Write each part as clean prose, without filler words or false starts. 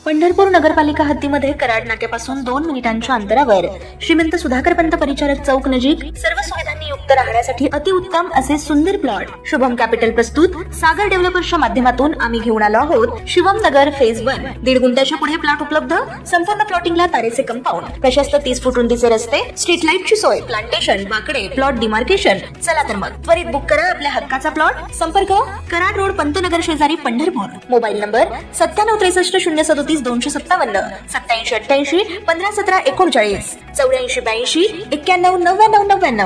पंढरपूर नगरपालिका हद्दीमध्ये कराड नाक्यापासून 2 मिनिटांच्या अंतरावर श्रीमंत सुधाकर पंत परिचारक चौक नजीक सर्व सुविधांनी युक्त राहण्यासाठी अतिउत्तम असे सुंदर प्लॉट शुभम कॅपिटल प्रस्तुत सागर डेव्हलपर्सच्या माध्यमातून आम्ही घेऊन आलो आहोत शिवम नगर फेज 1 1.5 गुंठ्याच्या पुढे प्लॉट उपलब्ध संपूर्ण प्लॉटिंगला तारेचे कंपाऊंड प्रशस्त 30 फूट रुंदीचे रस्ते स्ट्रीट लाईटची सोय प्लांटेशन बाकडे प्लॉट डिमार्केशन चला तर मग त्वरित बुक करा आपल्या हक्काचा प्लॉट संपर्क कराड रोड पंतनगर शेजारी पंढरपूर मोबाईल नंबर 9763 037 257 87 88 15 17 39 84 82 91 99 99.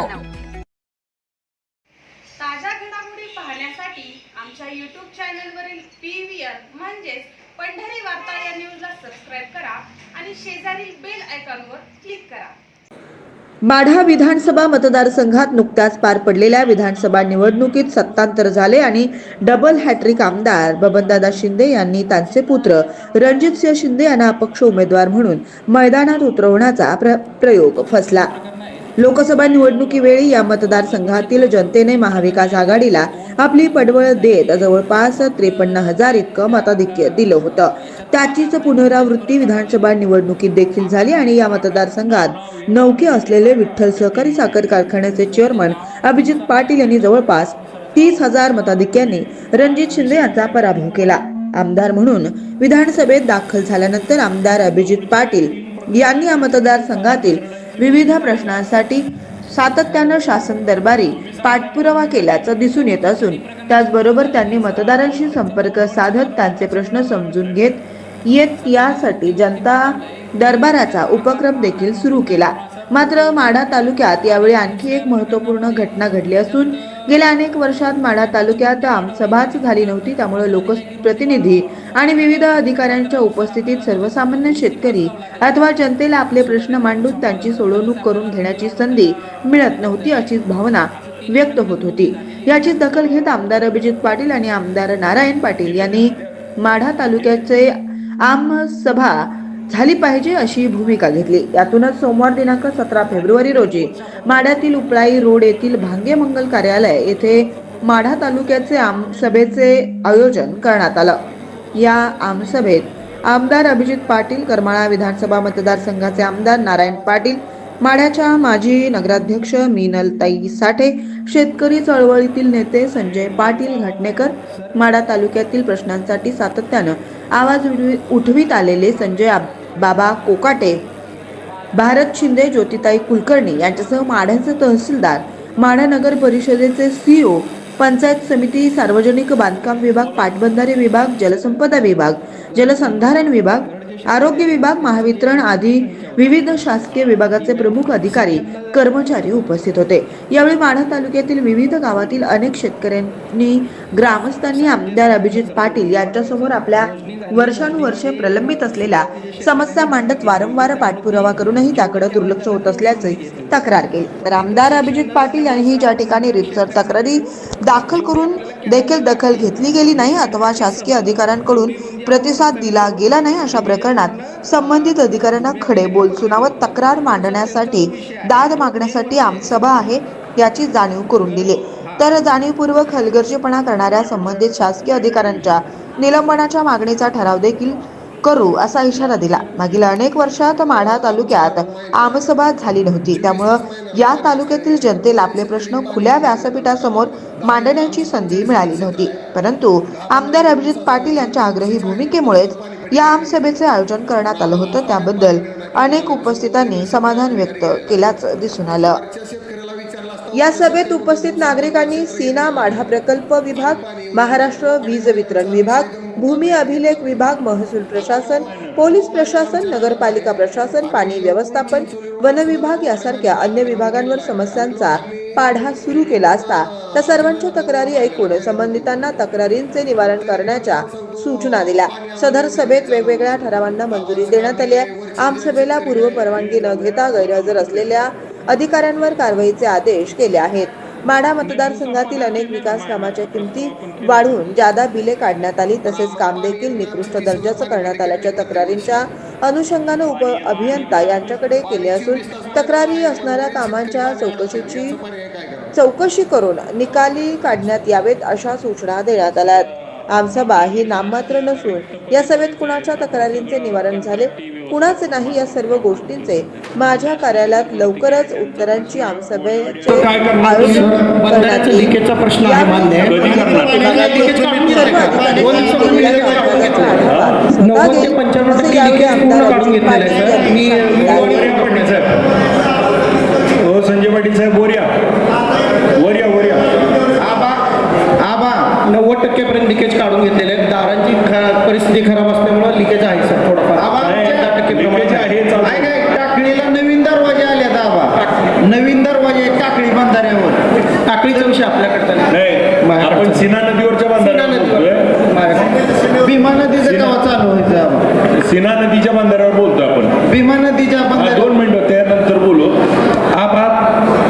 ताज्या घडामोडी पाहण्यासाठी आमच्या YouTube चॅनलवरील PVR म्हणजेच पंढरी वार्ता या न्यूजला सबस्क्राइब करा आणि शेजारील बेल आयकॉनवर क्लिक करा. माढा विधानसभा मतदारसंघात नुकत्याच पार पडलेल्या विधानसभा निवडणुकीत सत्तांतर झाले आणि डबल हॅट्रिक आमदार बबनदादा शिंदे यांनी त्यांचे पुत्र रणजितसिंह शिंदे यांना अपक्ष उमेदवार म्हणून मैदानात उतरवण्याचा प्रयोग फसला. लोकसभा निवडणुकीवेळी या मतदारसंघातील जनतेने महाविकास आघाडीला आपली पडवळ देत जवळपास 53,000 इतकं मताधिक्य दिलं होतं. त्याचीच पुनरावृत्ती विधानसभा निवडणुकीत देखील झाली आणि या मतदारसंघात नौके असलेले विठ्ठल सहकारी साखर कारखान्याचे चेअरमन अभिजित पाटील यांनी जवळपास 30,000 मताधिक्याने रणजित शिंदे यांचा पराभव केला. आमदार म्हणून विधानसभेत दाखल झाल्यानंतर आमदार अभिजित पाटील यांनी या मतदारसंघातील विविध प्रश्नांसाठी सातत्यानं शासन दरबारी पाठपुरावा केल्याचं दिसून येत असून त्याचबरोबर त्यांनी मतदारांशी संपर्क साधत त्यांचे प्रश्न समजून घेत यासाठी जनता दरबाराचा उपक्रम देखील सुरू केला. मात्र माढा तालुक्यात यावेळी आणखी एक महत्त्वपूर्ण घटना घडली असून गेल्या अनेक वर्षात माढा तालुक्यात आमसभाच झाली नव्हती. त्यामुळे लोकप्रतिनिधी आणि विविध अधिकाऱ्यांच्या उपस्थितीत सर्वसामान्य शेतकरी अथवा जनतेला आपले प्रश्न मांडून त्यांची सोडवणूक करून घेण्याची संधी मिळत नव्हती अशी भावना व्यक्त होत होती. याची दखल घेत आमदार अभिजित पाटील आणि आमदार नारायण पाटील यांनी माढा तालुक्याचे आमसभा झाली पाहिजे अशी भूमिका घेतली. यातूनच सोमवार दिनांक 17 फेब्रुवारी रोजी माढ्यातील उपळाई रोड येथील भांगे मंगल कार्यालय येथे माढा तालुक्याचे आमसभेचे आयोजन करण्यात आलं. या आमसभेत आमदार अभिजित पाटील, करमाळा विधानसभा मतदारसंघाचे आमदार नारायण पाटील, माढ्याच्या माजी नगराध्यक्ष मीनलताई साठे, शेतकरी चळवळीतील नेते संजय पाटील घाटणेकर, माढा तालुक्यातील प्रश्नांसाठी सातत्यानं आवाज उठवीत आलेले संजय बाबा कोकाटे, भारत शिंदे, ज्योतिताई कुलकर्णी यांच्यासह माढ्याचे तहसीलदार, माढा नगर परिषदेचे CEO, पंचायत समिती, सार्वजनिक बांधकाम विभाग, पाटबंधारे विभाग, जलसंपदा विभाग, जलसंधारण विभाग, आरोग्य विभाग, महावितरण आदी विविध शासकीय विभागाचे प्रमुख अधिकारी, कर्मचारी उपस्थित होते. यावेळी माढा तालुक्यातील विविध गावातील अनेक शेतकऱ्यांनी, ग्रामस्थांनी आमदार अभिजित पाटील यांच्यासमोर आपल्या वर्षानुवर्षे प्रलंबित असलेल्या समस्या मांडत वारंवार पाठपुरावा करूनही त्याकडे दुर्लक्ष होत असल्याचे तक्रार केली. तर आमदार अभिजित पाटील यांनी ज्या ठिकाणी रितसर तक्रारी दाखल करून देखील दखल घेतली गेली नाही अथवा शासकीय अधिकाऱ्यांकडून प्रतिसाद दिला गेला नाही अशा प्रकरणात संबंधित अधिकाऱ्यांना खडे बोल सुनावत तक्रार मांडण्यासाठी, दाद मागण्यासाठी आमसभा आहे याची जाणीव करून दिली. तर जाणीवपूर्वक हलगर्जीपणा करणाऱ्या संबंधित शासकीय अधिकाऱ्यांच्या निलंबनाच्या मागणीचा ठराव देखील करू असा इशारा दिला. मागील अनेक वर्षात माढा तालुक्यात आमसभा झाली नव्हती. त्यामुळं या तालुक्यातील जनतेला आपले प्रश्न खुल्या व्यासपीठासमोर मांडण्याची संधी मिळाली नव्हती. परंतु आमदार अभिजित पाटील यांच्या आग्रही भूमिकेमुळेच या आमसभेचे आयोजन करण्यात आलं होतं. त्याबद्दल अनेक उपस्थितांनी समाधान व्यक्त केल्याचं दिसून आलं. या सभेत उपस्थित नागरिकांनी सीना माढा प्रकल्प विभाग, महाराष्ट्र वीज वितरण विभाग, भूमी अभिलेख विभाग, महसूल प्रशासन, पोलीस प्रशासन, नगरपालिका प्रशासन, पाणी व्यवस्थापन, वन विभाग यासारख्या अन्य विभागांवर समस्यांचा पाढा सुरू केला असता त्या सर्वांच्या तक्रारी ऐकून संबंधितांना तक्रारींचे निवारण करण्याच्या सूचना दिल्या. सदर सभेत वेगवेगळ्या ठरावांना मंजुरी देण्यात आली आहे. आमसभेला पूर्व परवानगी न घेता गैरहजर असलेल्या अधिकाऱ्यांवर कारवाईचे आदेश केले आहेत. माढा मतदारसंघातील अनेक विकास कामाच्या किमती वाढवून जादा बिले काढण्यात आली. तसेच काम देखील निकृष्ट दर्जाचं करण्यात आल्याच्या तक्रारींच्या अनुषंगाने उप अभियंता यांच्याकडे केले असून तक्रारी असणाऱ्या कामांच्या चौकशी करून निकाली काढण्यात यावेत अशा सूचना देण्यात आल्या. आमसभा ही नाममात्र नसून या सभेत कुणाच्या तक्रारींचे निवारण झाले, कुणाचे नाही, या सर्व गोष्टींचे माझ्या कार्यालयात लवकरच उत्तरांची आमसभेचे काय करणार? आयोजन करण्यात बंधाऱ्याचा येईल. लिकेजचा प्रश्न आहे, मान्य आहे. यावेळी कधी करणार? विभागातील लिकेज काढून सर्व घेतलं. अधिकाऱ्यांनी दोन दिवसापूर्वी केलेल्या लिकेज काढून कामाचा घेतलं. आढावा स्वतः 90 ते घेईल, 95% असं यावेळी लिकेज पूर्ण आमदार काढून अब्दुल घेतलेलं आहे, पाटील सर. यांनी मी सांगितलं. वरिया पाटील साहेब, हो संजय पाटील साहेब, वरिया वरिया आबा 90% पर्यंत लिकेज काढून घेतलेले आहेत. दारांची परिस्थिती खराब असल्यामुळे लिकेज आहे सर थोडंफार. नाही, 10% लिकेज प्रमाणात आहे, चालतं. काय काय टाकळीला नवीन दरवाजे आले दाबा, नवीन दरवाजे आहेत टाकळी बंधाऱ्यावर. टाकळीचा विषय आपल्याकडचा नाही. नाही, माझ्याकडचं. आपण सीना नदीवरच्या सीना बंधाऱ्यावर नदीवर. बोलतोय. माझ्याकडे. भीमा नदीचं गाव चालू व्हायचं आबा. सीना नदीच्या बंधाऱ्यावर बोलतोय आपण. भीमा नदीच्या हा, बंधाऱ्यावर 2 मिनिटं त्यानंतर बोलू.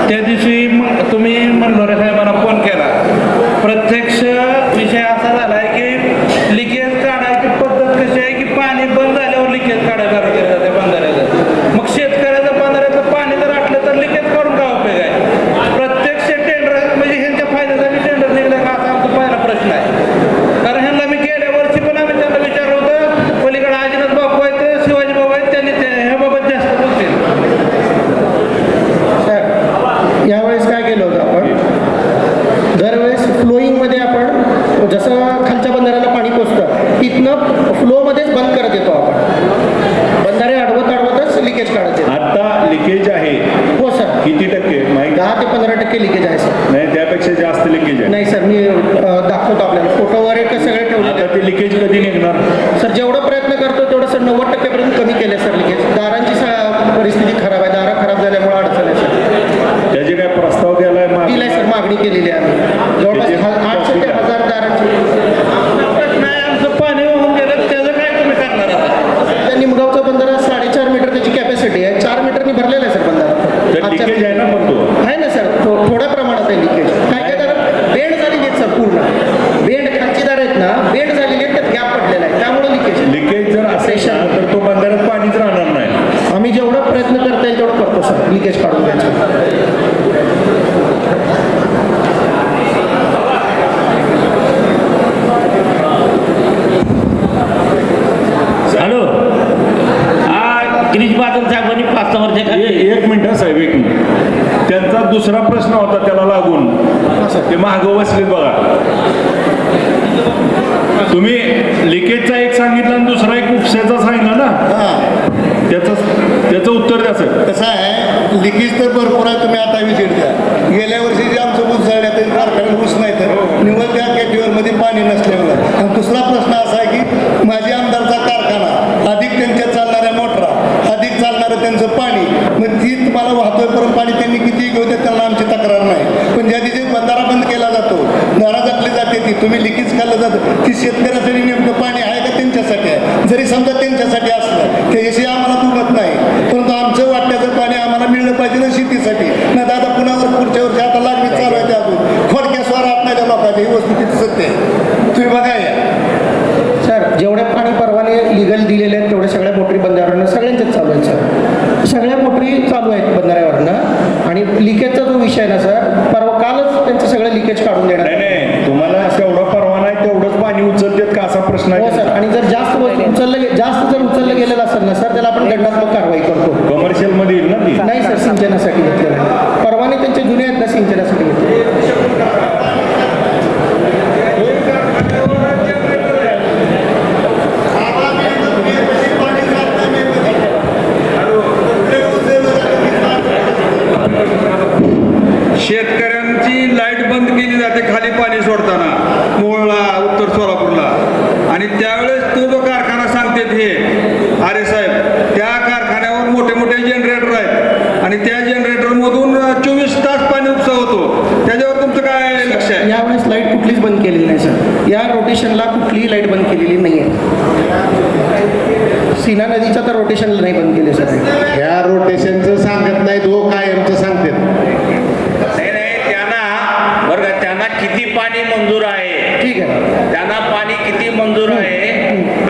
त्या दिवशी तुम्ही मनोरे साहेबांना फोन केला. प्रत्यक्ष विषय असा झाला आहे की लिकेज काढायची पद्धत कशी आहे की पाणी बंद झाल्यावर लिकेज काढायला केलं जाते बंधाऱ्याचं. मग शेतकऱ्याचं बंधाऱ्याचं पाणी जर आटलं तर लिकेज करून काय उपयोग आहे? प्रत्यक्ष टेंडर म्हणजे ह्यांच्या फायद्यासाठी टेंडर निघलं का असा आमचा पहिला प्रश्न आहे. कारण ह्यांना मी गेल्या वर्षी पण आम्ही त्यांना विचारलं होतं. पलीकडे आजीनाथ बापू आहेत, शिवाजी बाबू आहेत, त्यांनी ह्याबाबत जास्त बोलतील. सर, यावेळेस काय केलं होतं आपण? दरवेळेस फ्लोईंगमध्ये आपण जसं खालच्या बंधाऱ्याला पाणी पोचतं तिथनं फ्लोमध्येच बंद करत येतो आपण. बंधारे अडवतच लिकेज काढत येतो. आता लिकेज आहे हो सर, किती टक्के माहिती? 10 ते 15% लिकेज आहे सर. नाही, त्यापेक्षा जास्त लिकेज आहे. नाही सर, मी दाखवतो आपल्याला फोटो वगैरे सगळे ठेवले. आता ते लिकेज कधी निघणार? सर जेवढा प्रयत्न करतो तेवढं सर 90% पर्यंत कमी केले सर लिकेज. दारांची परिस्थिती खराब आहे, दारं खराब झाल्यामुळे अडचण आहे सर. त्याचे काय प्रस्ताव दिलाय दिलाय सर, मागणी केलेली आहे आम्ही. जवळपास 800 ते 1000 दारांची. नाही, आमचं पाणी वाहून गेलं त्याचं काय तुम्ही करणार आता? त्या निमगावचा बंधारा 4.5 मीटर त्याची कॅपॅसिटी आहे. 4 मीटरनी भरलेला आहे सर तर बंधारा. लिकेज आहे ना पण तो. आहे ना सर, थोड्या प्रमाणात आहे लिकेज. काय काय दार बेंड झालेली आहेत सर, पूर्ण बेंड खालची दार आहेत ना, बेंड झालेली आहेत, त्यात गॅप पडलेला आहे, त्यामुळे लिकेज. लिकेज जर असेल ना, तर तो बंधाऱ्यात पाणीच राहणार नाही. आम्ही जेवढा प्रयत्न करता येईल तेवढं करतो सर लिकेज काढून द्यायचं. हॅलो, हा गिरीश बादल साहेबांनी 5 वर्षाखाली एक मिनिट साहेब, 1 मिनिट. त्यांचा दुसरा प्रश्न होता त्याला लागून ते मागं बसलेत बघा. तुम्ही लिकेजचा एक सांगितला आणि दुसरा एक उपशाचा सांगितला ना, त्याचं उत्तर द्या सर. कसं आहे, लिकेज तर भरपूर आहे. तुम्ही आता विजिट द्या. गेल्या वर्षी जे आमचं ऊस जळण्यात कारखान्यात ऊस नाही तर निवड त्या कॅटेगरीमध्ये पाणी नसल्यामुळं. आणि दुसरा प्रश्न असा आहे की माझी आमदारचा कारखाना, अधिक त्यांच्या चालणाऱ्या मोटरा, अधिक चालणारं त्यांचं पाणी, मग ती तुम्हाला वाहतोय परत पाणी त्यांनी किती घेऊ देत त्यांना आमची तक्रार नाही. पण ज्या दिवशी बंधारा बंद केला जातो, दारा जातली जाते ती, तुम्ही लिकेज खाल्लं जातं, ती शेतकऱ्यासाठी नेमकं पाणी आहे का त्यांच्यासाठी आहे? जरी समजा त्यांच्यासाठी असलं त्याच्याशी आम्हाला दुमत नाही, परंतु आमचं वाटण्याचं पाणी आम्हाला मिळलं पाहिजे ना शेतीसाठी. नाही तर आता पुन्हा पुढच्या वर्षी आता लागणी चालू आहे, त्या अजून खोडक्या स्वारात नाही त्या लोकांच्या, ही वस्तू सत्य आहे. तुम्ही बघा या सर, जेवढे पाणी परवाने लिगल दिलेले आहेत तेवढे सगळ्या मोटरी बंधाऱ्यावरनं सगळ्यांचेच चालू आहेत सर. सगळ्या मोटरी चालू आहेत बंधाऱ्यावरनं. आणि लिकेजचा जो विषय आहे ना सर, कालच त्यांचं सगळं लिकेज काढून देणार. नाही, तुम्हाला तेवढा परवाना आहे तेवढंच पाणी उचलतेत का असा प्रश्न हो आहे. सर, आणि जर जास्त जर उचललं गेलेलं असेल ना सर, त्याला आपण दंडात्मक कारवाई करतो. कमर्शियल मध्ये येईल ना ती. नाही सर, सिंचनासाठी घेतलेलं आहे. परवाने त्यांचे जुने आहेत ना, सिंचनासाठी घेतले. शेतकऱ्यांची लाईट बंद केली जाते खाली पाणी सोडताना मोहोळला, उत्तर सोलापूरला. आणि त्यावेळेस तो जो कारखाना सांगतात हे आरे साहेब, त्या कारखान्यावर मोठे मोठे जनरेटर आहेत आणि त्या जनरेटरमधून 24 तास पाणी उपसा होतो. त्याच्यावर तुमचं काय लक्ष आहे? यावेळेस लाईट कुठलीच बंद केलेली नाही सर. या रोटेशनला कुठलीही लाईट बंद केलेली नाही आहे. सीना नदीच्या तर रोटेशनला नाही बंद केले सर. ह्या रोटेशनचं सांगत नाही, तो कायमचं सांगतात. नाही, त्यांना बरं का, त्यांना किती पाणी मंजूर आहे, ठीक आहे, त्यांना पाणी किती मंजूर आहे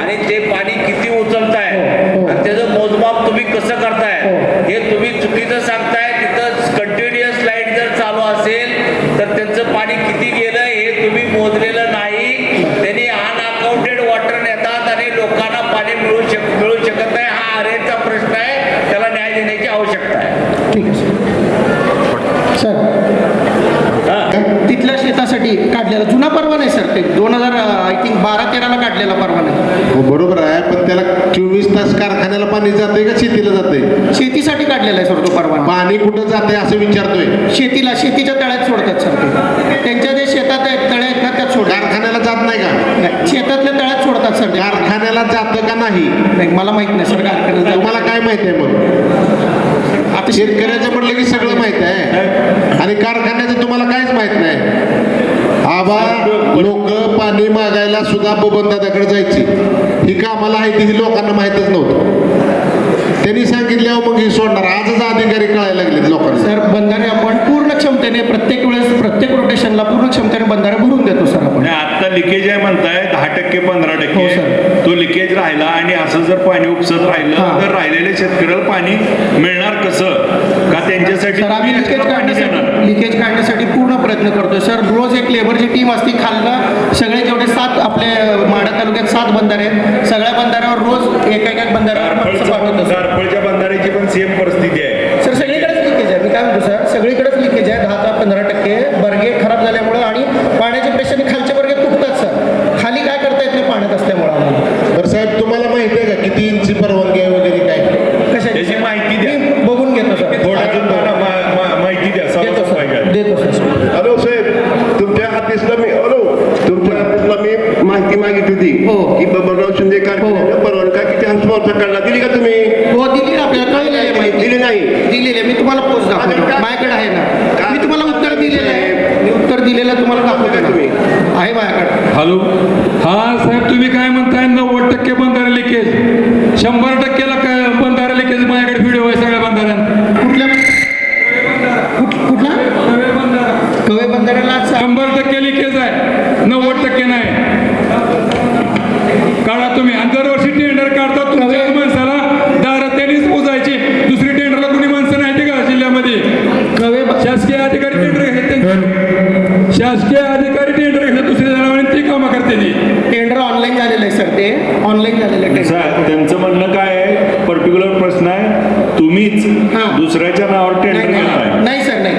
आणि ते पाणी किती उचलताय हो. आणि त्याचं मोजमाप तुम्ही कसं करताय हो. हे तुम्ही चुकीचं सांगताय. तिथं कंटिन्युअस लाईट जर चालू असेल तर त्यांचं पाणी किती गेलं हे तुम्ही मोजलेलं नाही. त्यांनी मिळू शकत नाही. हा आरेचा प्रश्न आहे, त्याला न्याय देण्याची आवश्यकता आहे. ठीक आहे सर. तिथल्या शेतासाठी काढलेला जुना परवाना आहे सर, ते 2000 आय थिंक 12-13ला काढलेला परवाना आहे. हो बरोबर आहे, पण त्याला 24 तास कारखान्याला पाणी जाते का शेतीला जाते? शेतीसाठी काढलेला आहे सर तो परवाना. पाणी कुठं जाते असं विचारतोय. शेतीच्या तळ्यात सोडतात सर ते. त्यांच्या जे शेतात आहेत तळे आहेत ना त्यात सोडतात. कारखान्याला जात नाही का? शेतातल्या तळ्यात सोडतात सर ते. कारखान्याला जातं का नाही? नाही मला माहित नाही सर कारखान्यात. तुम्हाला काय माहिती आहे मग? आता शेतकऱ्याचं म्हटलं की सगळं माहित आहे आणि कारखान्याचं तुम्हाला काहीच माहित नाही. आबा लोक पाणी मागायला सुद्धा बबनदादाकडे जायची. ही कामाला आहे ती लोकांना माहीतच नव्हतं. त्यांनी सांगितल्यावर मग ही सोडणार. आजच अधिकारी कळायला लागलेत लोकांना. सर बंधारे आपण पूर्ण क्षमतेने प्रत्येक वेळेस प्रत्येक रोटेशनला पूर्ण क्षमतेने बंधारे भरून देतो सर आपण. आता लिकेज आहे म्हणताय 10% हो, 15%. सर. तो लिकेज राहिला आणि असं जर पाणी उपसत राहिलं हां. तर राहिलेल्या शेतकऱ्याला पाणी मिळणार कसं? का त्यांच्यासाठी सर आम्ही तुम्ही extra पाणी देणार? लिकेज काढण्यासाठी पूर्ण प्रयत्न करतोय सर. रोज एक लेबरची टीम असते खालनं. सगळे जेवढे 7 आपले माढा तालुक्यात 7 बंधारे आहेत, सगळ्या बंधाऱ्यावर रोज एक बंधाऱ्यावर माणसं पाठवतो सर. गारफळच्या बंधाऱ्याची पण सेम परिस्थिती आहे. सर सगळीकडेच लिकेज आहे. मी काय म्हणतो सर सगळीकडेच लिकेज आहे. 10-15% बर्गे खराब झाल्यामुळं आणि पाण्याचे प्रेशर खालच्या बर्गे तुटतात सर. खाली काय करता येत नाही पाण्यात असल्यामुळं आम्हाला. तर साहेब तुम्हाला माहिती आहे का किती इंची परवानगी आहे वगैरे काय? कशा त्याची माहिती द्या. मी बघून घेतो सर. थोडं माहिती द्या. देतो सभासद पाहिजे. सर देतो सर. हॅलो साहेब, तुमच्या ऑफिसला मी माहिती मागितली होती हो. की बबनराव शिंदे कारखान्यानं परवानगी किती हंसपावरचा काढला, दिली का तुम्ही? हो दिली ना आपल्याला कळलेली आहे माहिती. दिली नाही. दिलेली आहे. मी तुम्हाला पोस्ट दाखवतो. माझ्याकडे आहे ना. मी तुम्हाला उत्तर दिलेलं आहे. मी उत्तर दिलेलं तुम्हाला दाखवतो ना. आहे माझ्याकडे. हॅलो हा साहेब तुम्ही काय म्हणताय 90% बंधारे लिकेज 100%ला काय बंधारे लिकेज माझ्याकडे व्हिडिओ आहे सगळ्या बंधाऱ्यांना कुठल्या कुठला कवे बंधाऱ्याला 100% लिकेज आहे 90% नाही. काढा तुम्ही आणि दरवर्षी टेंडर काढता तुमच्याच माणसाला दारात त्यांनीच पोचायची. दुसरी टेंडरला कुणी माणसं नाही का जिल्ह्यामध्ये? कवे शासकीय अधिकारी टेंडर घेतात. शासकीय अधिकारी टेंडर घेतात दुसऱ्या जणांनी ती कामं करते ती. टेंडर ऑनलाईन झालेलं आहे सर. ते ऑनलाईन झालेलं आहे टेंडर. साहेब, त्यांचं म्हणणं काय आहे? पर्टिक्युलर प्रश्न आहे, तुम्हीच हां. दुसऱ्याच्या नावावर टेंडर नाही, घेताय. नाही नाही सर नाही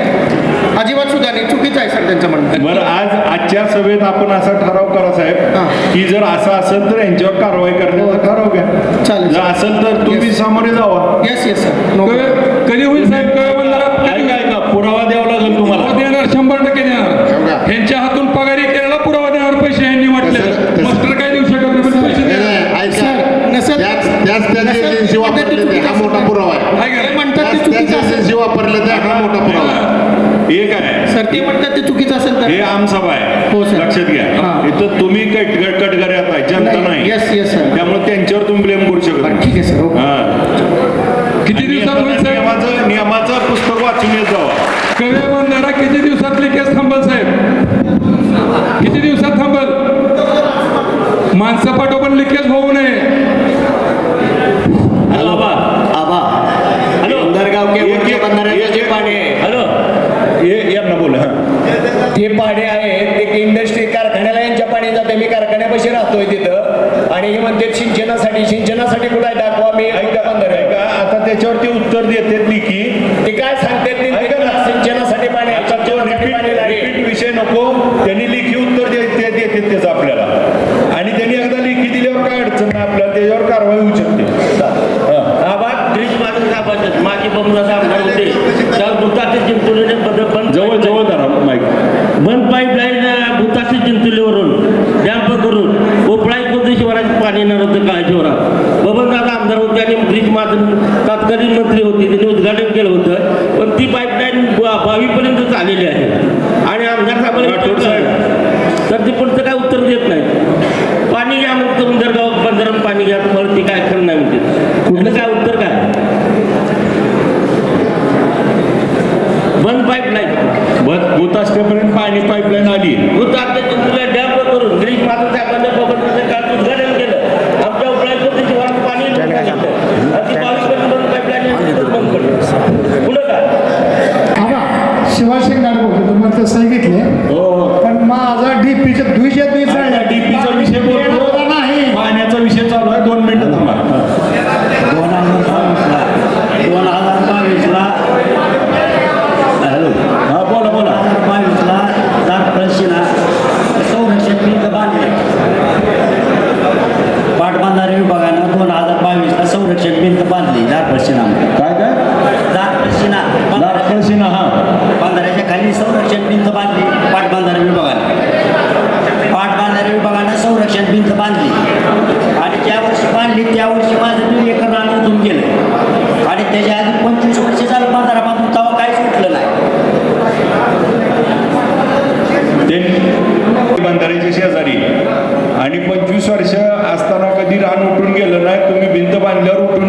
अजिबात सुद्धा नाही. चुकीचं आहे सर त्यांचं म्हणणं. बरं, आजच्या सभेत आपण असा ठराव करा हां. साहेब की जर असं असेल तर यांच्यावर कारवाई करण्याचा ठराव घ्या. चालेल. जर असेल तर तुम्ही Yes. सामोरे जावा. Yes yes sir. नो कधी होईल साहेब? कधी बंधारा ऐका पुरावा द्यावा लागेल तुम्हाला. देणार 100% देणार. ह्यांच्या हातून पगारी केलेला पुरावा देणार. पैसे ह्यांनी वाटले तसं- मास्टर काय देऊ शकत नाही पण पैसे देणार. सर नसेल त्याच एजन्सी वापरले ते हा मोठा पुरावा आहे. काय करायचं? म्हणतात ते त्याच चुकीचं असेल. एजन्सी वापरले ते हा मोठा पुरावा आहे. एक आहे, सर ते म्हणतात ते चुकीचं असेल तर हे आमसभा हो, आहे, सर. लक्षात घ्या. हां. इथं तुम्ही कटकऱ्यात आहे, जनता नाही. Yes yes sir. त्यामुळे त्यांच्यावर तुम्ही ब्लेम करू शकत बरं, नाही. ठीक आहे सर. ओके. हां. किती दिवसात होईल साहेब? नियमाचं पुस्तक वाचून येत जावा. कवे बंधारा किती दिवसात लिकेज थांबल साहेब? किती दिवसात थांबल? माणसं पाठोपाठ लिकेज होऊ नये. हॅलो आबा हॅलो बंधाऱ्याचे पाणी आहे. हॅलो यांना बोला. हां. ते पाणी आहे ते इंडस्ट्री कारखान्याला यांच्या पाणी जाते. मी कारखान्यापाशी राहतोय तिथं आणि हे म्हणते सिंचनासाठी कुठं आहे दाखवा. मी ऐका, आता त्याच्यावरती उत्तर देतात लिखी. ते काय सांगतात सिंचनासाठी पाणी आहे. रिपीट विषय नको. त्यांनी लेखी उत्तर देतात त्याचं आपल्याला आणि त्यांनी एकदा लेखी दिल्यावर काय अडचण नाही आपल्याला त्याच्यावर कारवाई होऊ शकते. माझी बमराचा आमदार होते त्या भूताचे चिंचोलीने जवळ जवळ धरा माईक. बंद पाईपलाईन भूताचे चिंचोलीवरून डॅम्प करून उपळाई कोणत्या शिवारात पाणी येणार होतं काय शिवारात. बबनदादा आमदार होते आणि ब्रिज तत्कालीन मंत्री होते. त्यांनी उद्घाटन केलं होतं. पण ती पाईपलाईन 22पर्यंत चाललेली आहे आणि आमदार साहेबांनी तर ती पुढचं काय उत्तर देत नाही. पाणी घ्या मग तुमच्या बंदरात पाणी घ्या तुम्हाला ती काय खरं नाही म्हणते. कुठलं काय उत्तर काय बंद पाईपलाईन भूत असल्यापर्यंत पाणी पाईपलाईन आली. भूताच्या चिंचोलीला डॅम्प करून गिरीश महाजन साहेबांनी बबनदादा काल उद्घाटन केलं. आमच्या उपळाईचं शिवारात पाणी ती 22पर्यंत बंद पाईपलाईन बंद पडली. पुढं काय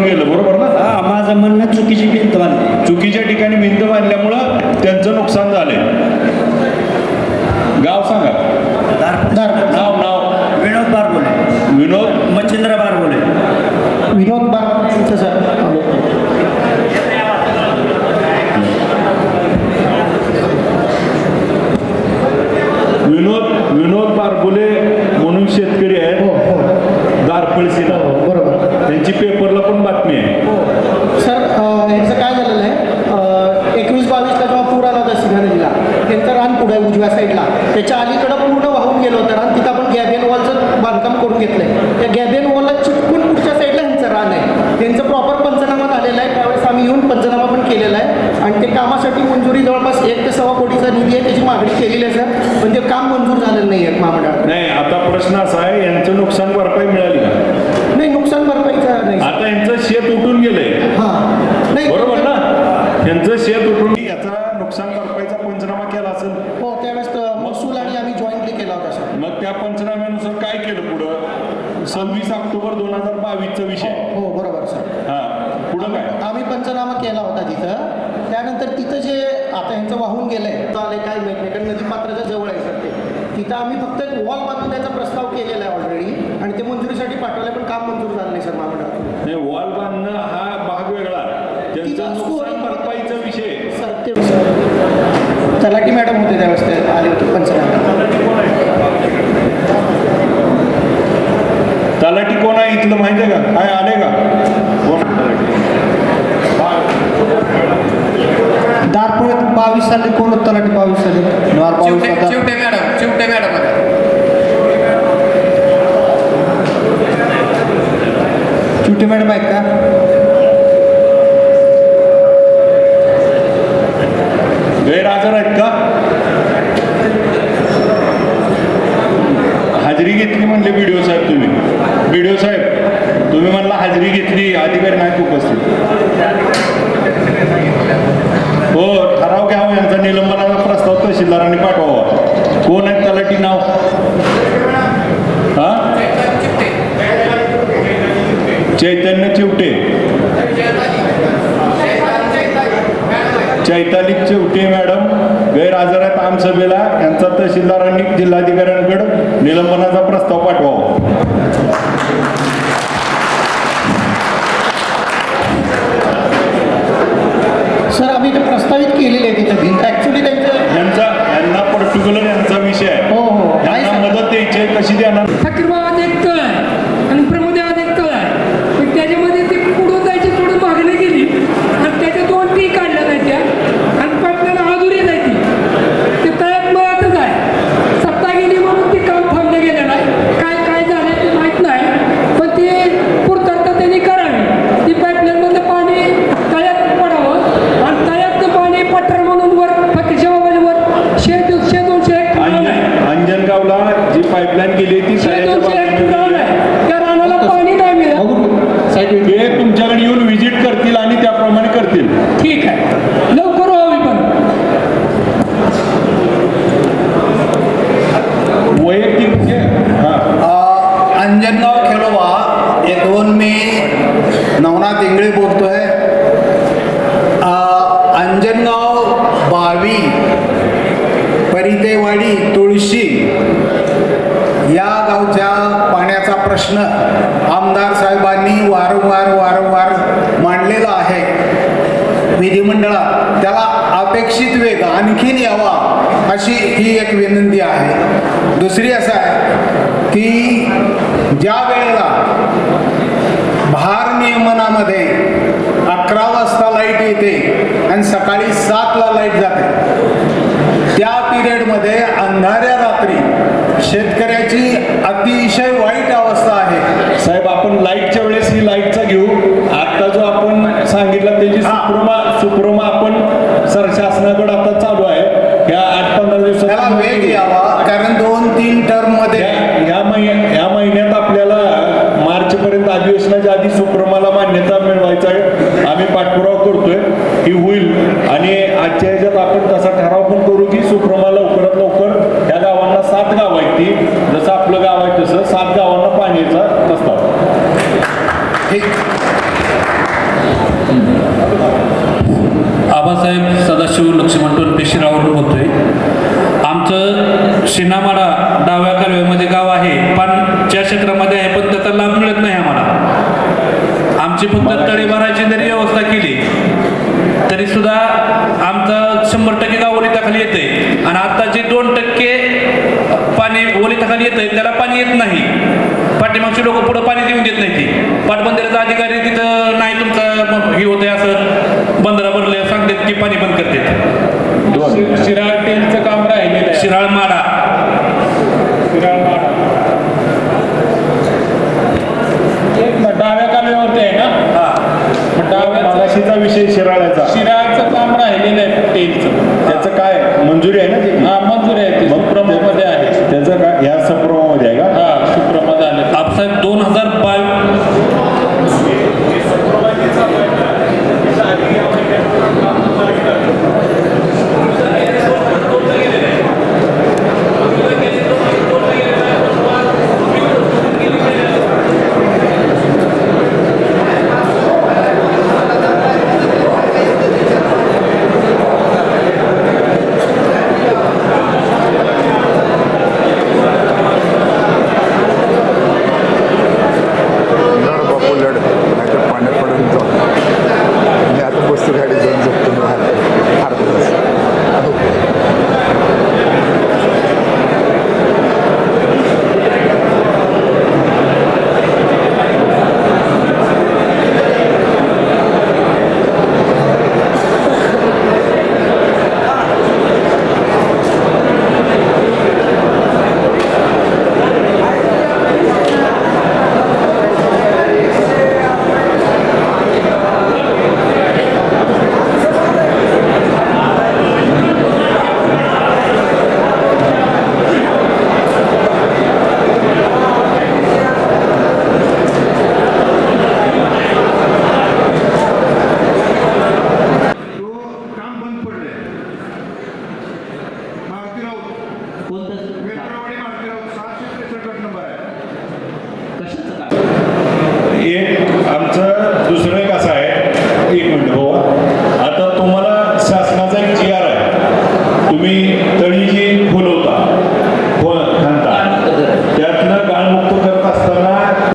वाहून गेलं, बरोबर ना? हा, माझं म्हणणं चुकीची भिंत बांधली. चुकीच्या ठिकाणी भिंत बांधल्यामुळं त्यांचं नुकसान झालंय. गाव सांगा. नाव नाव विनोद बारबोले. विनोद मच्छिंद्र बारबोले. विनोद बाग सर. विनोद बारबुले म्हणून शेतकरी आहेत. दारपळसीला. बरोबर. त्यांची पेपरला पण बातमी आहे. सर यांचं काय झालेलं आहे 21-22ला जेव्हा पूर आला होता सिन्हा नदीला, त्यांचं रान पुढे उजव्या साईडला त्याच्या अलीकडं पूर्ण वाहून गेलं होतं रान. तिथं आपण गॅबियन वॉलचं बांधकाम करून घेतलंय. त्या गॅबियन वॉलला चिटकून पुढच्या साईडला ह्यांचं रान आहे. त्यांचं प्रॉपर पंचनामा झालेला आहे. त्यावेळेस आम्ही येऊन पंचनामा पण केलेला आहे आणि ते कामासाठी मंजुरी जवळपास 1 ते 1.25 कोटीचा निधी आहे, त्याची मागणी केलेली आहे सर. पण ते काम मंजूर झालेलं नाही आहे महामंडळात. नाही, आता प्रश्न असा आहे, यांचं नुकसान भरपाई मिळाली का? नाही, नुकसान भरपाईचं नाही. आता यांचं शेत उठून गेलंय, हां, नाही बरोबर ना? यांचं शेत उठून याचा नुकसान भरपाईचा पंचनामा केला असेल. हो, त्यावेळेस महसूल आणि आम्ही जॉईंटली केला होता सर. मग त्या पंचनाम्यानुसार काय केलं पुढं? 26 ऑक्टोबर 2022चा विषय. हो, बरोबर सर. हा, पुढं काय? आम्ही पंचनामा केला होता तिथं. त्यानंतर तिथं जे आता ह्यांचं वाहून गेलंय आलंय काय माहित नाही, कारण नदी पात्राच्या जवळ आहे सर ते. तिथं आम्ही फक्त एक वॉल बांधून द्यायचा प्रस्ताव केलेला आहे ऑलरेडी आणि ते मंजुरीसाठी पाठवलंय, पण काम मंजूर झालं नाही सर महामंडळातून. नाही, वॉल बांधणं हा भाग वेगळा, त्यांचं तिथं नुकसान भरपाईचा विषय. सर ते तलाठी मॅडम होते त्यावेळेस, ते आले होते पंचनामा. तलाठी कोण आहे इथलं माहिती आहे का? काय आले का? कोण तलाठी? दारपुळ 22 साली कोण होतं तलाठी? 22 साली चिवटे मॅडम चिवटे मॅडम आहेत का? गैरहजर आहेत का? हाजरी घेतली म्हणले बीडीओ साहेब तुम्ही. बीडीओ साहेब तुम्ही म्हणला हाजरी घेतली, अधिकारी नाहीत उपस्थित. हो, ठराव घ्यावा, यांचा निलंबनाचा प्रस्ताव तहसीलदारांनी पाठवावा. कोण आहेत तलाठी? नाव? हा, चैतन्य चिवटे. चैताली चिवटे मॅडम गैरहजर आहेत आमसभेला. यांचा तहसीलदारांनी जिल्हाधिकाऱ्यांकडे निलंबनाचा प्रस्ताव पाठवावा. सर, आम्ही ते प्रस्तावित केलेले आहे तिथं भिंत. ऍक्च्युली त्यांचं यांना पर्टिक्युलर यांचा विषय आहे. हो, हो. यांना मदत द्यायची आहे, कशी देणार? फकीरबाबात एक तळ आहे आणि प्रमोदेवात एक तळ आहे. पण त्याच्यामध्ये ती पुढं जायची, थोडं मागणी केली आणि त्याच्या 2 टी काढल्या जायच्या आणि पाटल्याला अधुरी जायची. ते तळ्यात मळतच आहे. सत्ता गेली म्हणून ते काम थांबलं गेलेलं आहे. काय झालं ते माहीत नाही, पण ते पूर्तता त्यांनी करावी. ती पाईपलाईनमधलं पाणी तळ्यात पडावं आणि तळ्यातलं पाणी पठार म्हणून वर फकीरबाबावर 100-200 अंजनगावला जी पाईपलाईन केली ती त्या रानाला पाणी नाही मिळत. ते तुमच्याकडे येऊन व्हिजिट करतील आणि त्याप्रमाणे करतील. ठीक आहे, लवकर व्हावी. पण वैयक्तिक अंजनगाव खेडोबा ये 2 मी नवनाथ इंगळे बोलतोय. अंजनगाव, बावी, परितेवाडी, तुळशी या गावच्या पाण्याचा प्रश्न आमदार साहेबांनी वारंवार मांडलेला आहे विधिमंडळात. त्याला अपेक्षित वेग आणखीन यावा अशी ही एक विनंती आहे. दुसरी असं आहे की ज्या वेळेला भार नियमनामध्ये 11 वाजता लाईट येते आणि सकाळी 7ला लाईट जाते, त्या पिरियडमध्ये अंधाऱ्या रात्री शेतकऱ्याची अतिशय वाईट अवस्था आहे. साहेब, आपण लाईटच्या वेळेस ही लाईटचा घेऊ. आता जो आपण सांगितलं त्याची सुप्रमा आपण शासनाकडे आता चालू आहे. या 8-15 दिवसात त्याला वेग यावा, कारण 2-3 टर्म मध्ये या महिन्यात आपल्याला मार्चपर्यंत अधिवेशनाच्या आधी सुप्रमाला मान्यता मिळवायचा आहे. आम्ही पाठपुरावा करतोय की होईल आणि आजच्या ह्याच्यात आपण तसा ठराव पण करू की सुप्रमा लवकरात लवकर या गावांना 7 गाव आहेत ती, जसं आपलं गाव आहे तसं 7 गावांना पाण्याचा प्रस्ताव. ठीक. आबासाहेब सदाशिव लक्ष्मण टोलपे शिरावरून बोलतोय. आमचं शिनामाडा डाव्या कालव्यामध्ये गाव आहे, पण ज्या क्षेत्रामध्ये आहे पण त्याचा लाभ मिळत नाही आम्हाला. आमची फक्त तळी भरायची जरी व्यवस्था केली तरी सुद्धा आमचं 100% गाव ओलिताखाली येते आणि आता जे 2% पाणी ओलिताखाली येतंय त्याला पाणी येत नाही. पाठीमागची लोक पुढं पाणी देऊन देत नाही. ती पाटबंधाऱ्याचा अधिकारी तिथं नाही तुमचं हे होतंय असं बंधारा भरले सांगतात की पाणी बंद करतात. शिराळ टेलचं काम राहिलेलं आहे. शिराळ माडा डाव्या कालव्यावरती आहे ना. हा डाव्या मागाशीचा विषय शिराळ्याचा, शिराळचं काम राहिलेलं आहे टेलचं. त्याचं काय मंजुरी आहे ना त्याची? हा मंजूर आहे ते सुप्रमध्ये आहे. त्याचं काय ह्या सप्रोमध्ये आहे का? हा सुप्रमा झाले. आपसाहेब 2022 पाण्यात पडून जाऊ. मी आता बसतो गाडी जाऊन झोपतो अर्धा तास. एक आमचं दुसरं एक असं आहे, एक मिनिट हो, आता तुम्हाला शासनाचा एक GR आहे, तुम्ही